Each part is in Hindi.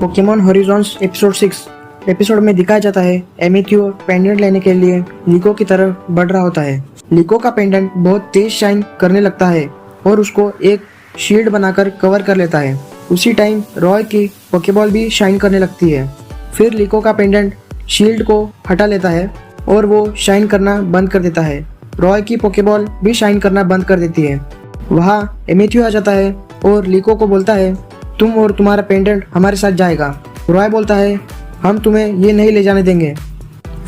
पोकेमॉन हॉरिजॉन्स एपिसोड 6 एपिसोड में दिखाया जाता है एमेथियो पेंडेंट लेने के लिए लिको की तरफ बढ़ रहा होता है। लिको का पेंडेंट बहुत तेज शाइन करने लगता है और उसको एक शील्ड बनाकर कवर कर लेता है। उसी टाइम रॉय की पोकेबॉल भी शाइन करने लगती है। फिर लिको का पेंडेंट शील्ड को हटा लेता है और वो शाइन करना बंद कर देता है। रॉय की पोकेबॉल भी शाइन करना बंद कर देती है। वहाँ एमेथियो आ जाता है और लिको को बोलता है तुम और तुम्हारा पेंडेंट हमारे साथ जाएगा। रॉय बोलता है हम तुम्हें ये नहीं ले जाने देंगे।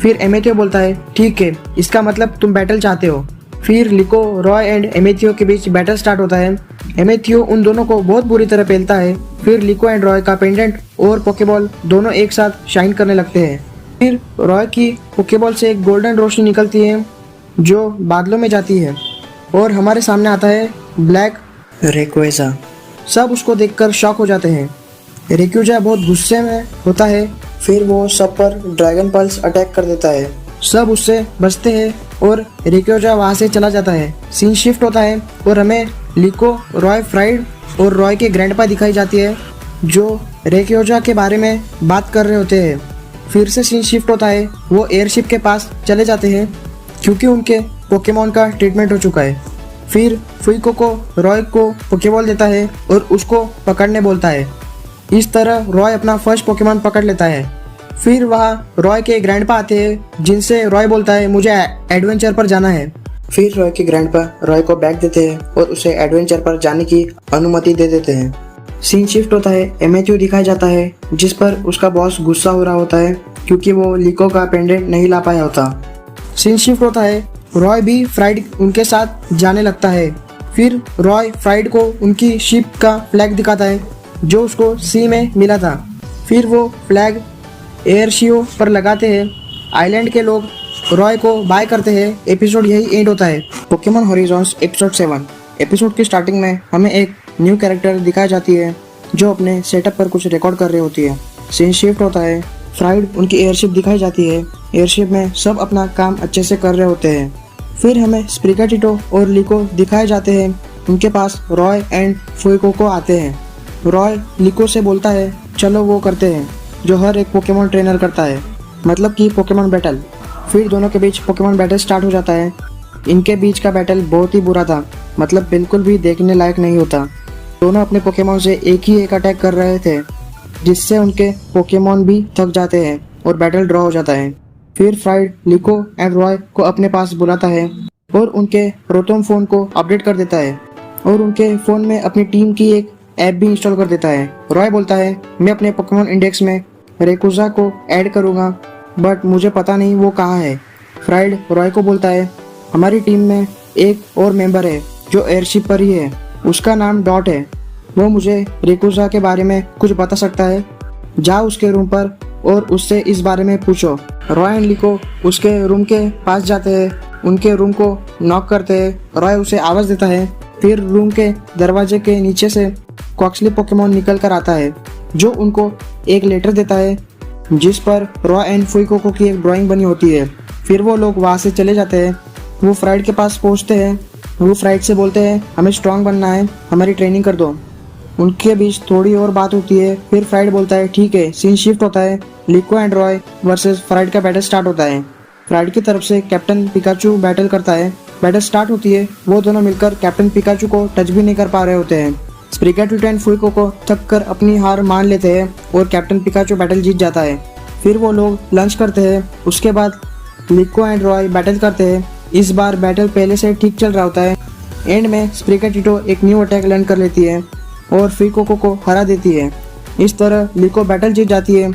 फिर एमेथियो बोलता है ठीक है, इसका मतलब तुम बैटल चाहते हो। फिर लिको, रॉय एंड एमेथियो के बीच बैटल स्टार्ट होता है। एमेथियो उन दोनों को बहुत बुरी तरह पेलता है। फिर लिको एंड रॉय का पेंडेंट और पोकेबॉल दोनों एक साथ शाइन करने लगते हैं। फिर रॉय की पोकेबॉल से एक गोल्डन रोशनी निकलती है जो बादलों में जाती है और हमारे सामने आता है ब्लैक रेक्वेजा। सब उसको देखकर शॉक हो जाते हैं। रेक्यूजा बहुत गुस्से में होता है। फिर वो सब पर ड्रैगन पल्स अटैक कर देता है। सब उससे बचते हैं और रेक्यूजा वहाँ से चला जाता है। सीन शिफ्ट होता है और हमें लिको, रॉय, फ्राइड और रॉय के ग्रैंडपा दिखाई जाती है जो रेक्यूजा के बारे में बात कर रहे होते हैं। फिर से सीन शिफ्ट होता है। वो एयरशिप के पास चले जाते हैं क्योंकि उनके पोकेमॉन का ट्रीटमेंट हो चुका है। फिर फुइको को रॉय को पोकेबॉल देता है और उसको पकड़ने बोलता है। इस तरह रॉय अपना फर्स्ट पोकेमॉन पकड़ लेता है। फिर वहाँ रॉय के ग्रैंडपा आते हैं जिनसे रॉय बोलता है मुझे एडवेंचर पर जाना है। फिर रॉय के ग्रैंडपा रॉय को बैग देते हैं और उसे एडवेंचर पर जाने की अनुमति दे देते हैं। सीन शिफ्ट होता है। एमेथियो दिखाया जाता है जिस पर उसका बॉस गुस्सा हो रहा होता है क्योंकि वो लिको का पेंडेंट नहीं ला पाया होता। सीन शिफ्ट होता है। रॉय भी फ्राइड उनके साथ जाने लगता है। फिर रॉय फ्राइड को उनकी शिप का फ्लैग दिखाता है जो उसको सी में मिला था। फिर वो फ्लैग एयरशियो पर लगाते हैं। आइलैंड के लोग रॉय को बाय करते हैं। एपिसोड यही एंड होता है। पोकेमॉन हॉरिजॉन्स एपिसोड 7 एपिसोड की स्टार्टिंग में हमें एक न्यू कैरेक्टर दिखाई जाती है जो अपने सेटअप पर कुछ रिकॉर्ड कर रही होती है। सीन शिफ्ट होता है। फ्राइड उनकी एयरशिप दिखाई जाती है। एयरशिप में सब अपना काम अच्छे से कर रहे होते हैं। फिर हमें स्प्रिगाटिटो और लिको दिखाए जाते हैं। उनके पास रॉय एंड फुइको को आते हैं। रॉय लिको से बोलता है चलो वो करते हैं जो हर एक पोकेमॉन ट्रेनर करता है, मतलब कि पोकेमॉन बैटल। फिर दोनों के बीच पोकेमॉन बैटल स्टार्ट हो जाता है। इनके बीच का बैटल बहुत ही बुरा था, मतलब बिल्कुल भी देखने लायक नहीं होता। दोनों अपने पोकेमॉन से एक ही एक अटैक कर रहे थे जिससे उनके पोकेमॉन भी थक जाते हैं और बैटल ड्रॉ हो जाता है। फिर फ्राइड लिको एंड रॉय को अपने पास बुलाता है और उनके प्रोटोन फोन को अपडेट कर देता है और उनके फोन में अपनी टीम की एक ऐप भी इंस्टॉल कर देता है। रॉय बोलता है मैं अपने पोकेमॉन इंडेक्स में रेकुजा को ऐड करूँगा बट मुझे पता नहीं वो कहाँ है। फ्राइड रॉय को बोलता है हमारी टीम में एक और मेंबर है जो एयरशिप पर ही है, उसका नाम डॉट है। वो मुझे रेकुजा के बारे में कुछ बता सकता है। जाओ उसके रूम पर और उससे इस बारे में पूछो। रॉय एंड लिको उसके रूम के पास जाते हैं। उनके रूम को नॉक करते हैं। रॉय उसे आवाज़ देता है। फिर रूम के दरवाजे के नीचे से कॉक्सली पोकेमॉन निकल कर आता है जो उनको एक लेटर देता है जिस पर रॉय एंड फुइको की एक ड्राइंग बनी होती है। फिर वो लोग वहाँ से चले जाते हैं। वो फ्राइड के पास पहुँचते हैं। वो फ्राइड से बोलते हैं हमें स्ट्रांग बनना है, हमारी ट्रेनिंग कर दो। उनके बीच थोड़ी और बात होती है। फिर फ्राइड बोलता है ठीक है। सीन शिफ्ट होता है। लिको एंड रॉय वर्सेस फ्राइड का बैटल स्टार्ट होता है। फ्राइड की तरफ से कैप्टन पिकाचू बैटल करता है। बैटल स्टार्ट होती है। वो दोनों मिलकर कैप्टन पिकाचू को टच भी नहीं कर पा रहे होते हैं। स्प्रिगाटिटो एंड फुइको को थक कर अपनी हार मान लेते हैं और कैप्टन पिकाचू बैटल जीत जाता है। फिर वो लोग लंच करते हैं। उसके बाद लिको एंड रॉय बैटल करते हैं। इस बार बैटल पहले से ठीक चल रहा होता है। एंड में स्प्रिगाटिटो एक न्यू अटैक लर्न कर लेती है और फुइको को हरा देती है। इस तरह लिको बैटल जीत जाती है।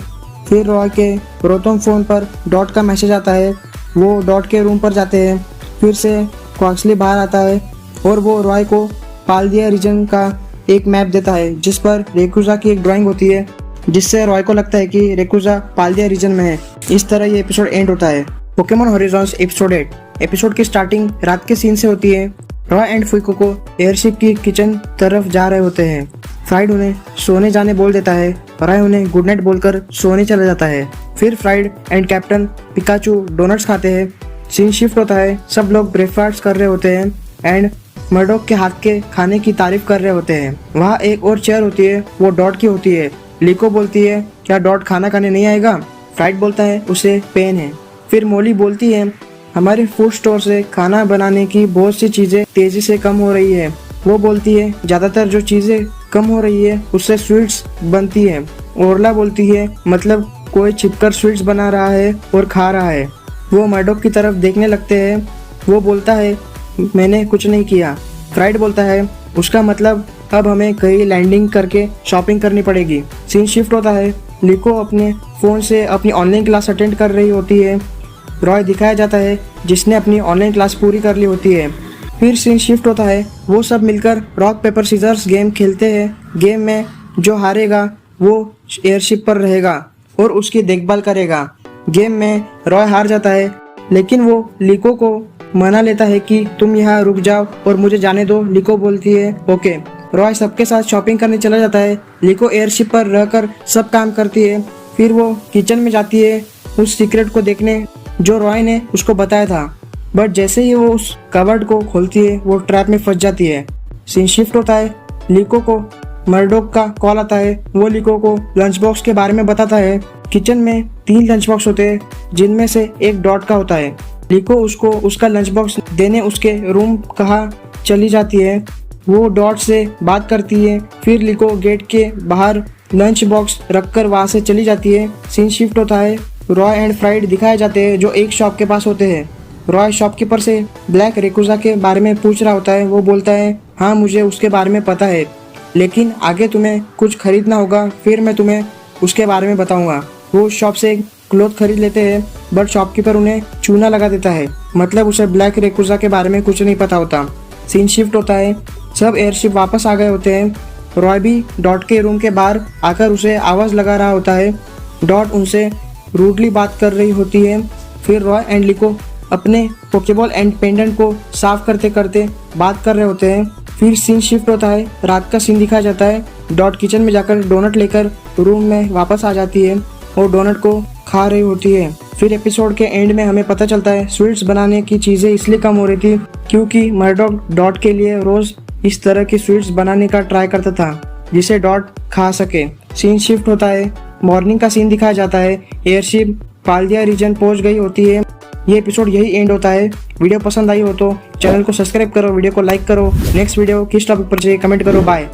फिर रॉय के प्रोटोन फोन पर डॉट का मैसेज आता है। वो डॉट के रूम पर जाते हैं। फिर से कॉक्सली बाहर आता है और वो रॉय को पाल्दिया रीजन का एक मैप देता है जिस पर रेकुजा की एक ड्राइंग होती है जिससे रॉय को लगता है कि रेकुजा पाल्दिया रीजन में है। इस तरह ये एपिसोड एंड होता है। पोकेमॉन हॉरिजॉन्स एपिसोड 8 एपिसोड की स्टार्टिंग रात के सीन से होती है। रॉय एंड फुइको को एयरशिप की किचन तरफ जा रहे होते हैं। फ्राइड उन्हें सोने जाने बोल देता है। रॉय उन्हें गुड नाइट बोलकर सोने चला जाता है। फिर fried and captain Pikachu donuts खाते हैं। सीन शिफ्ट होता है। सब लोग ब्रेकफास्ट कर रहे होते हैं एंड मर्डोक के हाथ के खाने की तारीफ कर रहे होते हैं। वहाँ एक और चेयर होती है, वो डॉट की होती है लिको बोलती है क्या डॉट खाना खाने नहीं आएगा। फ्राइड बोलता है उसे पेन है। फिर मोली बोलती है हमारे फूड स्टोर से खाना बनाने की बहुत सी चीजें तेजी से कम हो रही है। वो बोलती है ज्यादातर जो चीजें कम हो रही है उससे स्वीट्स बनती है। ओरला बोलती है मतलब कोई छिपकर स्वीट्स बना रहा है और खा रहा है। वो मर्डॉक की तरफ देखने लगते हैं। वो बोलता है मैंने कुछ नहीं किया। फ्राइड बोलता है उसका मतलब अब हमें कहीं लैंडिंग करके शॉपिंग करनी पड़ेगी। सीन शिफ्ट होता है। लिको अपने फ़ोन से अपनी ऑनलाइन क्लास अटेंड कर रही होती है। रॉय दिखाया जाता है जिसने अपनी ऑनलाइन क्लास पूरी कर ली होती है। फिर सीन शिफ्ट होता है। वो सब मिलकर रॉक पेपर सीजर्स गेम खेलते हैं। गेम में जो हारेगा वो एयरशिप पर रहेगा और उसकी देखभाल करेगा। गेम में रॉय हार जाता है लेकिन वो लिको को मना लेता है कि तुम यहाँ रुक जाओ और मुझे जाने दो। लिको बोलती है ओके। रॉय सबके साथ शॉपिंग करने चला जाता है। लिको एयरशिप पर रहकर सब काम करती है। फिर वो किचन में जाती है उस सीक्रेट को देखने जो रॉय ने उसको बताया था। बट जैसे ही वो उस कबर्ड को खोलती है वो ट्रैप में फंस जाती है। सीन शिफ्ट होता है। लिको को मर्डॉक का कॉल आता है। वो लिको को लंच बॉक्स के बारे में बताता है। किचन में 3 लंच बॉक्स होते हैं जिनमें से एक डॉट का होता है। लिको उसको उसका लंच बॉक्स देने उसके रूम कहा चली जाती है। वो डॉट से बात करती है। फिर लिको गेट के बाहर लंच बॉक्स रखकर वहां से चली जाती है। सीन शिफ्ट होता है। रॉय एंड फ्राइड दिखाए जाते हैं जो एक शॉप के पास होते हैं। रॉय शॉपकीपर से ब्लैक रेकुजा के बारे में पूछ रहा होता है। वो बोलता है हाँ मुझे उसके बारे में पता है लेकिन आगे तुम्हें कुछ खरीदना होगा फिर मैं तुम्हें उसके बारे में बताऊंगा। वो शॉप से क्लोथ खरीद लेते हैं बट शॉपकीपर उन्हें चूना लगा देता है मतलब उसे ब्लैक रेकुजा के बारे में कुछ नहीं पता होता। सीन शिफ्ट होता है। सब एयरशिप वापस आ गए होते हैं। रॉय भी डॉट के रूम के बाहर आकर उसे आवाज़ लगा रहा होता है। डॉट उनसे रूडली बात कर रही होती है। फिर रॉय एंड लिको अपने पोकेबॉल एंड पेंडेंट को साफ करते करते बात कर रहे होते हैं। फिर सीन शिफ्ट होता है। रात का सीन दिखाया जाता है। डॉट किचन में जाकर डोनट लेकर रूम में वापस आ जाती है और डोनट को खा रही होती है। फिर एपिसोड के एंड में हमें पता चलता है स्वीट्स बनाने की चीज़ें इसलिए कम हो रही थी क्योंकि मर्डॉक डॉट के लिए रोज़ इस तरह की स्वीट्स बनाने का ट्राई करता था जिसे डॉट खा सके। सीन शिफ्ट होता है। मॉर्निंग का सीन दिखाया जाता है। एयरशिप पाल्दिया रीजन पहुंच गई होती है। ये एपिसोड यही एंड होता है। वीडियो पसंद आई हो तो चैनल को सब्सक्राइब करो, वीडियो को लाइक करो। नेक्स्ट वीडियो किस टॉपिक पर चाहिए कमेंट करो। बाय।